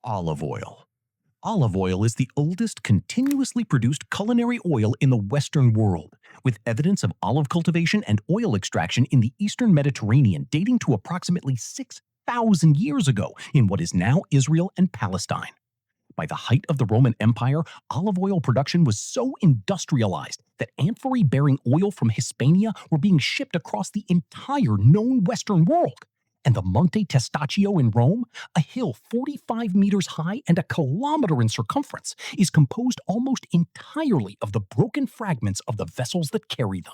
Olive oil. Olive oil is the oldest continuously produced culinary oil in the Western world, with evidence of olive cultivation and oil extraction in the Eastern Mediterranean dating to approximately 6,000 years ago in what is now Israel and Palestine. By the height of the Roman Empire, olive oil production was so industrialized that amphorae-bearing oil from Hispania were being shipped across the entire known Western world. And the Monte Testaccio in Rome, a hill 45 meters high and a kilometer in circumference, is composed almost entirely of the broken fragments of the vessels that carry them.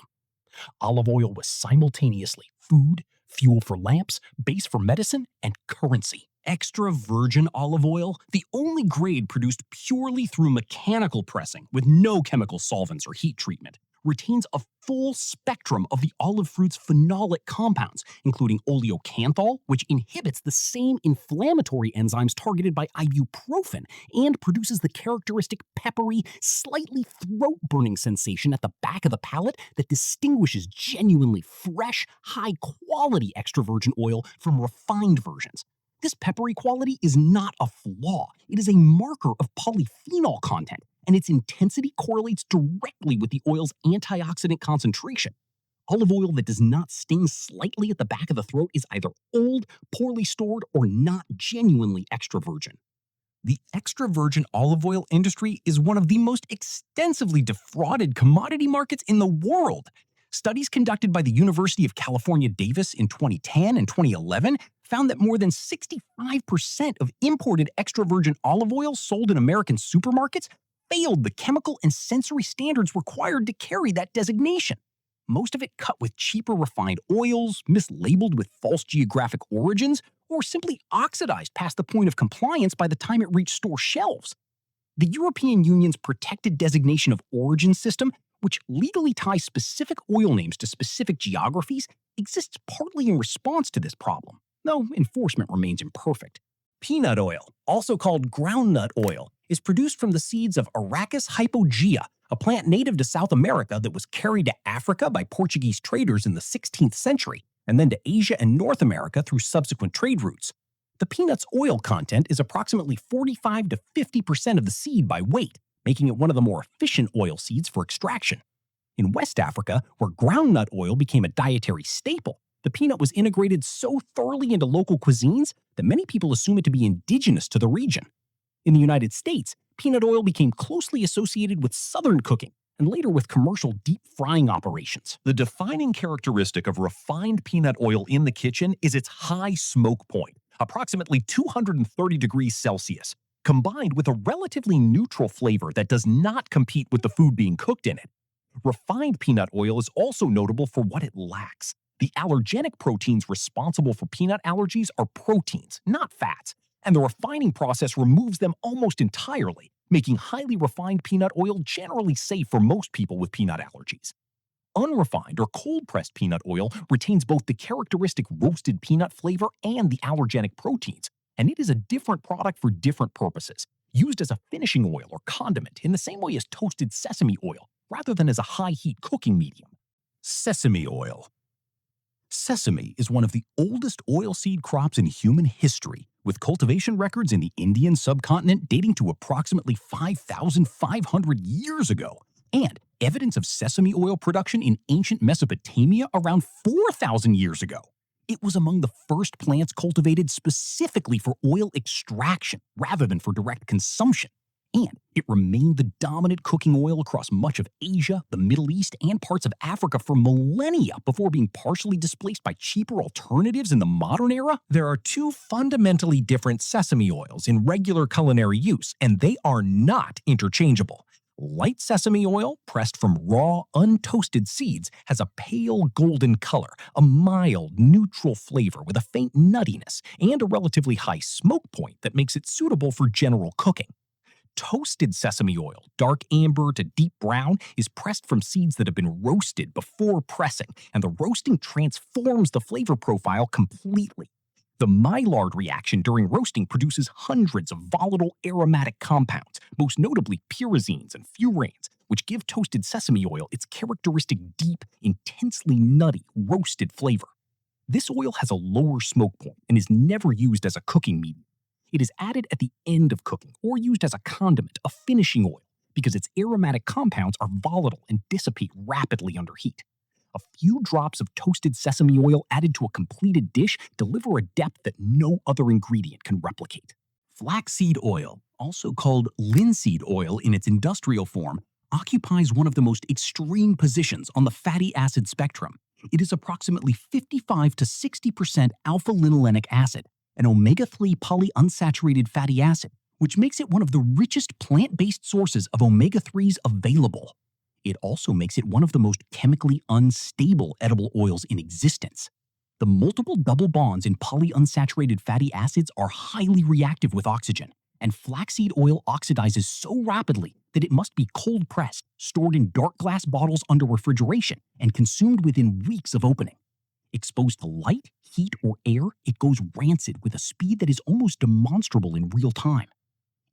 Olive oil was simultaneously food, fuel for lamps, base for medicine, and currency. Extra virgin olive oil, the only grade produced purely through mechanical pressing with no chemical solvents or heat treatment, retains a full spectrum of the olive fruit's phenolic compounds, including oleocanthal, which inhibits the same inflammatory enzymes targeted by ibuprofen and produces the characteristic peppery, slightly throat-burning sensation at the back of the palate that distinguishes genuinely fresh, high-quality extra virgin oil from refined versions. This peppery quality is not a flaw. It is a marker of polyphenol content, and its intensity correlates directly with the oil's antioxidant concentration. Olive oil that does not sting slightly at the back of the throat is either old, poorly stored, or not genuinely extra virgin. The extra virgin olive oil industry is one of the most extensively defrauded commodity markets in the world. Studies conducted by the University of California, Davis in 2010 and 2011 found that more than 65% of imported extra virgin olive oil sold in American supermarkets failed the chemical and sensory standards required to carry that designation. Most of it cut with cheaper refined oils, mislabeled with false geographic origins, or simply oxidized past the point of compliance by the time it reached store shelves. The European Union's protected designation of origin system, which legally ties specific oil names to specific geographies, exists partly in response to this problem, though enforcement remains imperfect. Peanut oil, also called groundnut oil, is produced from the seeds of Arachis hypogea, a plant native to South America that was carried to Africa by Portuguese traders in the 16th century, and then to Asia and North America through subsequent trade routes. The peanut's oil content is approximately 45 to 50% of the seed by weight, making it one of the more efficient oil seeds for extraction. In West Africa, where groundnut oil became a dietary staple, the peanut was integrated so thoroughly into local cuisines that many people assume it to be indigenous to the region. In the United States, peanut oil became closely associated with Southern cooking and later with commercial deep frying operations. The defining characteristic of refined peanut oil in the kitchen is its high smoke point, approximately 230 degrees Celsius, combined with a relatively neutral flavor that does not compete with the food being cooked in it. Refined peanut oil is also notable for what it lacks. The allergenic proteins responsible for peanut allergies are proteins, not fats, and the refining process removes them almost entirely, making highly refined peanut oil generally safe for most people with peanut allergies. Unrefined or cold-pressed peanut oil retains both the characteristic roasted peanut flavor and the allergenic proteins, and it is a different product for different purposes, used as a finishing oil or condiment in the same way as toasted sesame oil, rather than as a high-heat cooking medium. Sesame oil. Sesame is one of the oldest oilseed crops in human history, with cultivation records in the Indian subcontinent dating to approximately 5,500 years ago, and evidence of sesame oil production in ancient Mesopotamia around 4,000 years ago. It was among the first plants cultivated specifically for oil extraction rather than for direct consumption, and it remained the dominant cooking oil across much of Asia, the Middle East, and parts of Africa for millennia before being partially displaced by cheaper alternatives in the modern era. There are two fundamentally different sesame oils in regular culinary use, and they are not interchangeable. Light sesame oil, pressed from raw, untoasted seeds, has a pale golden color, a mild, neutral flavor with a faint nuttiness, and a relatively high smoke point that makes it suitable for general cooking. Toasted sesame oil, dark amber to deep brown, is pressed from seeds that have been roasted before pressing, and the roasting transforms the flavor profile completely. The Maillard reaction during roasting produces hundreds of volatile aromatic compounds, most notably pyrazines and furanes, which give toasted sesame oil its characteristic deep, intensely nutty, roasted flavor. This oil has a lower smoke point and is never used as a cooking medium. It is added at the end of cooking or used as a condiment, a finishing oil, because its aromatic compounds are volatile and dissipate rapidly under heat. A few drops of toasted sesame oil added to a completed dish deliver a depth that no other ingredient can replicate. Flaxseed oil, also called linseed oil in its industrial form, occupies one of the most extreme positions on the fatty acid spectrum. It is approximately 55 to 60% alpha-linolenic acid, an omega-3 polyunsaturated fatty acid, which makes it one of the richest plant-based sources of omega-3s available. It also makes it one of the most chemically unstable edible oils in existence. The multiple double bonds in polyunsaturated fatty acids are highly reactive with oxygen, and flaxseed oil oxidizes so rapidly that it must be cold-pressed, stored in dark glass bottles under refrigeration, and consumed within weeks of opening. Exposed to light, heat, or air, it goes rancid with a speed that is almost demonstrable in real time.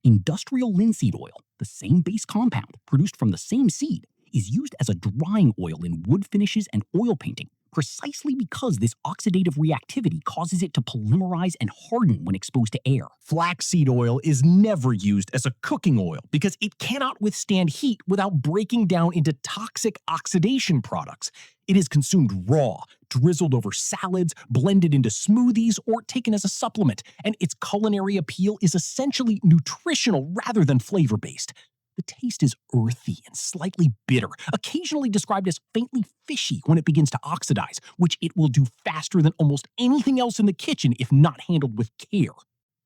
Industrial linseed oil, the same base compound produced from the same seed, is used as a drying oil in wood finishes and oil painting, precisely because this oxidative reactivity causes it to polymerize and harden when exposed to air. Flaxseed oil is never used as a cooking oil because it cannot withstand heat without breaking down into toxic oxidation products. It is consumed raw, drizzled over salads, blended into smoothies, or taken as a supplement, and its culinary appeal is essentially nutritional rather than flavor-based. The taste is earthy and slightly bitter, occasionally described as faintly fishy when it begins to oxidize, which it will do faster than almost anything else in the kitchen if not handled with care.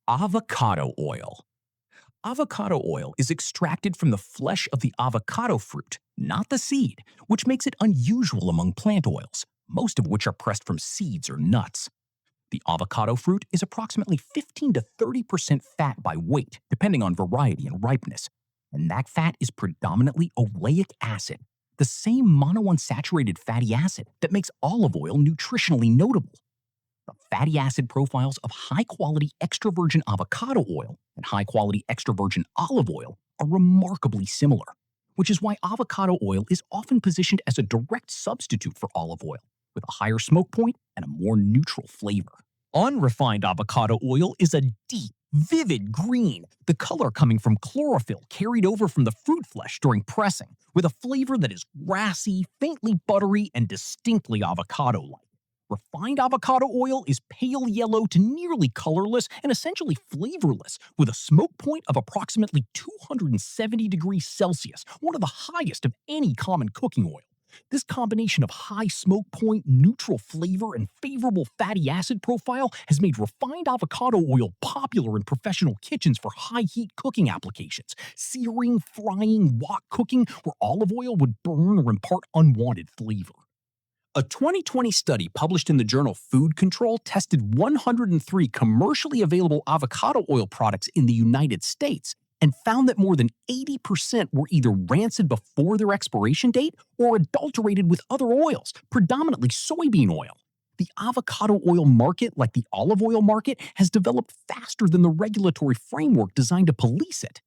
Avocado oil. Avocado oil is extracted from the flesh of the avocado fruit, not the seed, which makes it unusual among plant oils, most of which are pressed from seeds or nuts. The avocado fruit is approximately 15 to 30% fat by weight, depending on variety and ripeness. And that fat is predominantly oleic acid, the same monounsaturated fatty acid that makes olive oil nutritionally notable. The fatty acid profiles of high-quality extra virgin avocado oil and high-quality extra virgin olive oil are remarkably similar, which is why avocado oil is often positioned as a direct substitute for olive oil, with a higher smoke point and a more neutral flavor. Unrefined avocado oil is a deep, vivid green, the color coming from chlorophyll carried over from the fruit flesh during pressing, with a flavor that is grassy, faintly buttery, and distinctly avocado-like. Refined avocado oil is pale yellow to nearly colorless and essentially flavorless, with a smoke point of approximately 270 degrees Celsius, one of the highest of any common cooking oil. This combination of high smoke point, neutral flavor, and favorable fatty acid profile has made refined avocado oil popular in professional kitchens for high-heat cooking applications, searing, frying, wok cooking, where olive oil would burn or impart unwanted flavor. A 2020 study published in the journal Food Control tested 103 commercially available avocado oil products in the United States and found that more than 80% were either rancid before their expiration date or adulterated with other oils, predominantly soybean oil. The avocado oil market, like the olive oil market, has developed faster than the regulatory framework designed to police it.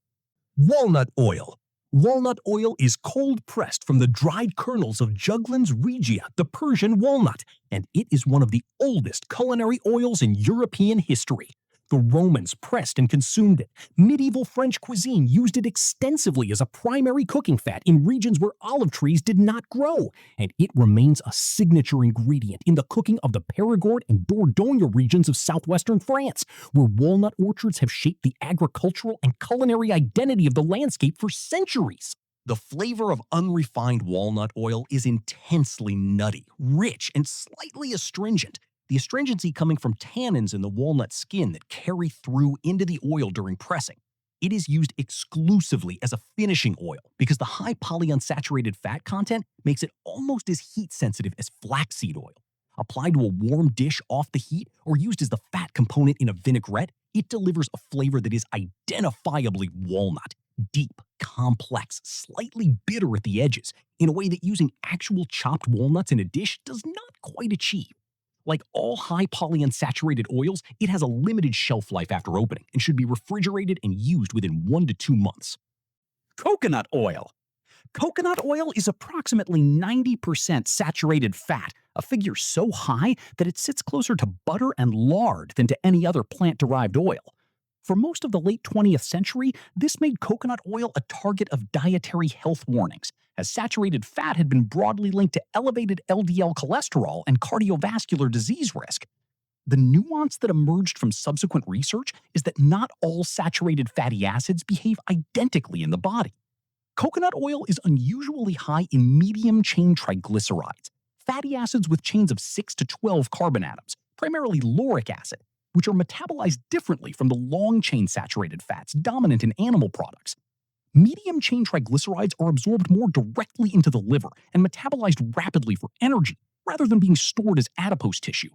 Walnut oil. Walnut oil is cold-pressed from the dried kernels of Juglans regia, the Persian walnut, and it is one of the oldest culinary oils in European history. The Romans pressed and consumed it. Medieval French cuisine used it extensively as a primary cooking fat in regions where olive trees did not grow, and it remains a signature ingredient in the cooking of the Périgord and Dordogne regions of southwestern France, where walnut orchards have shaped the agricultural and culinary identity of the landscape for centuries. The flavor of unrefined walnut oil is intensely nutty, rich, and slightly astringent. The astringency coming from tannins in the walnut skin that carry through into the oil during pressing. It is used exclusively as a finishing oil because the high polyunsaturated fat content makes it almost as heat-sensitive as flaxseed oil. Applied to a warm dish off the heat or used as the fat component in a vinaigrette, it delivers a flavor that is identifiably walnut, deep, complex, slightly bitter at the edges, in a way that using actual chopped walnuts in a dish does not quite achieve. Like all high polyunsaturated oils, it has a limited shelf life after opening and should be refrigerated and used within 1 to 2 months. Coconut oil. Coconut oil is approximately 90% saturated fat, a figure so high that it sits closer to butter and lard than to any other plant-derived oil. For most of the late 20th century, this made coconut oil a target of dietary health warnings, as saturated fat had been broadly linked to elevated LDL cholesterol and cardiovascular disease risk. The nuance that emerged from subsequent research is that not all saturated fatty acids behave identically in the body. Coconut oil is unusually high in medium-chain triglycerides, fatty acids with chains of 6 to 12 carbon atoms, primarily lauric acid, which are metabolized differently from the long-chain saturated fats dominant in animal products. Medium-chain triglycerides are absorbed more directly into the liver and metabolized rapidly for energy, rather than being stored as adipose tissue.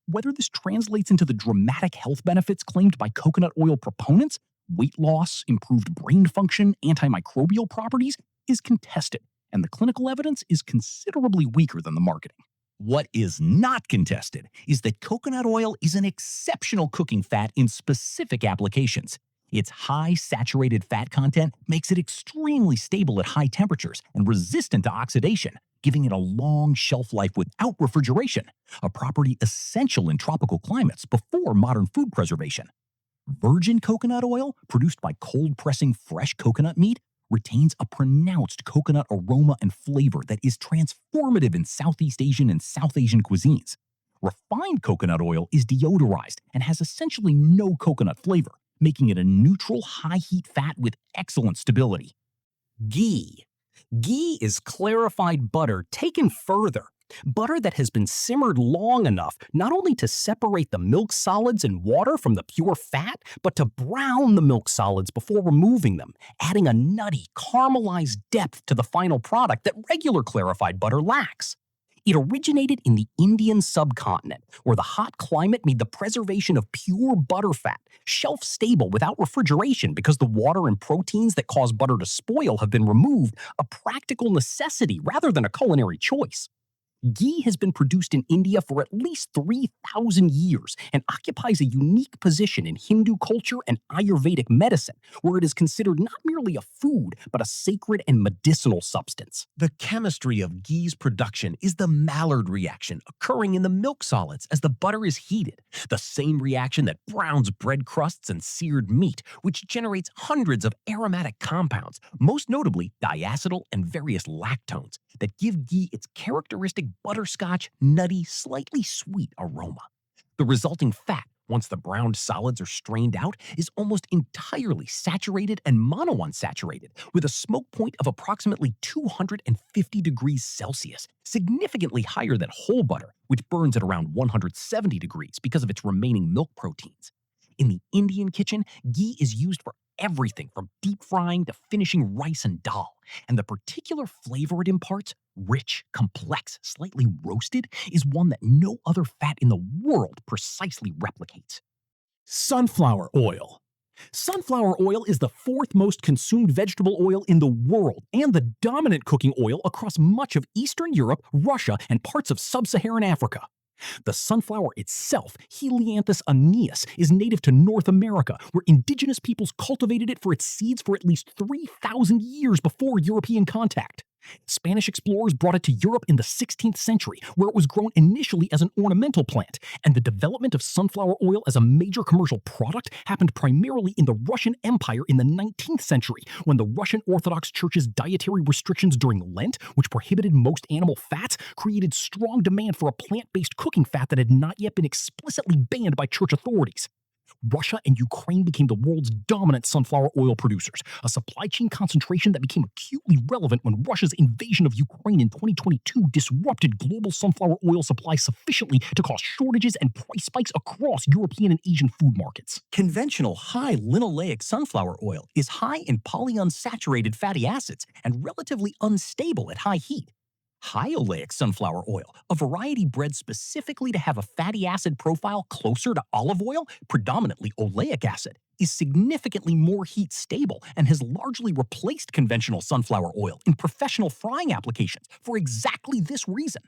Whether this translates into the dramatic health benefits claimed by coconut oil proponents, weight loss, improved brain function, antimicrobial properties, is contested, and the clinical evidence is considerably weaker than the marketing. What is not contested is that coconut oil is an exceptional cooking fat in specific applications. Its high saturated fat content makes it extremely stable at high temperatures and resistant to oxidation, giving it a long shelf life without refrigeration, a property essential in tropical climates before modern food preservation. Virgin coconut oil, produced by cold pressing fresh coconut meat, retains a pronounced coconut aroma and flavor that is transformative in Southeast Asian and South Asian cuisines. Refined coconut oil is deodorized and has essentially no coconut flavor, making it a neutral high-heat fat with excellent stability. Ghee. Ghee is clarified butter taken further. Butter that has been simmered long enough not only to separate the milk solids and water from the pure fat, but to brown the milk solids before removing them, adding a nutty, caramelized depth to the final product that regular clarified butter lacks. It originated in the Indian subcontinent, where the hot climate made the preservation of pure butter fat shelf-stable without refrigeration because the water and proteins that cause butter to spoil have been removed, a practical necessity rather than a culinary choice. Ghee has been produced in India for at least 3,000 years and occupies a unique position in Hindu culture and Ayurvedic medicine, where it is considered not merely a food, but a sacred and medicinal substance. The chemistry of ghee's production is the Maillard reaction occurring in the milk solids as the butter is heated, the same reaction that browns bread crusts and seared meat, which generates hundreds of aromatic compounds, most notably diacetyl and various lactones, that give ghee its characteristic butterscotch, nutty, slightly sweet aroma. The resulting fat, once the browned solids are strained out, is almost entirely saturated and monounsaturated, with a smoke point of approximately 250 degrees Celsius, significantly higher than whole butter, which burns at around 170 degrees because of its remaining milk proteins. In the Indian kitchen, ghee is used for everything from deep frying to finishing rice and dal, and the particular flavor it imparts, rich, complex, slightly roasted, is one that no other fat in the world precisely replicates. Sunflower oil. Sunflower oil is the fourth most consumed vegetable oil in the world and the dominant cooking oil across much of Eastern Europe, Russia, and parts of sub-Saharan Africa. The sunflower itself, Helianthus aeneus, is native to North America, where indigenous peoples cultivated it for its seeds for at least 3,000 years before European contact. Spanish explorers brought it to Europe in the 16th century, where it was grown initially as an ornamental plant, and the development of sunflower oil as a major commercial product happened primarily in the Russian Empire in the 19th century, when the Russian Orthodox Church's dietary restrictions during Lent, which prohibited most animal fats, created strong demand for a plant-based cooking fat that had not yet been explicitly banned by church authorities. Russia and Ukraine became the world's dominant sunflower oil producers, a supply chain concentration that became acutely relevant when Russia's invasion of Ukraine in 2022 disrupted global sunflower oil supply sufficiently to cause shortages and price spikes across European and Asian food markets. Conventional high linoleic sunflower oil is high in polyunsaturated fatty acids and relatively unstable at high heat. High oleic sunflower oil, a variety bred specifically to have a fatty acid profile closer to olive oil, predominantly oleic acid, is significantly more heat stable and has largely replaced conventional sunflower oil in professional frying applications for exactly this reason.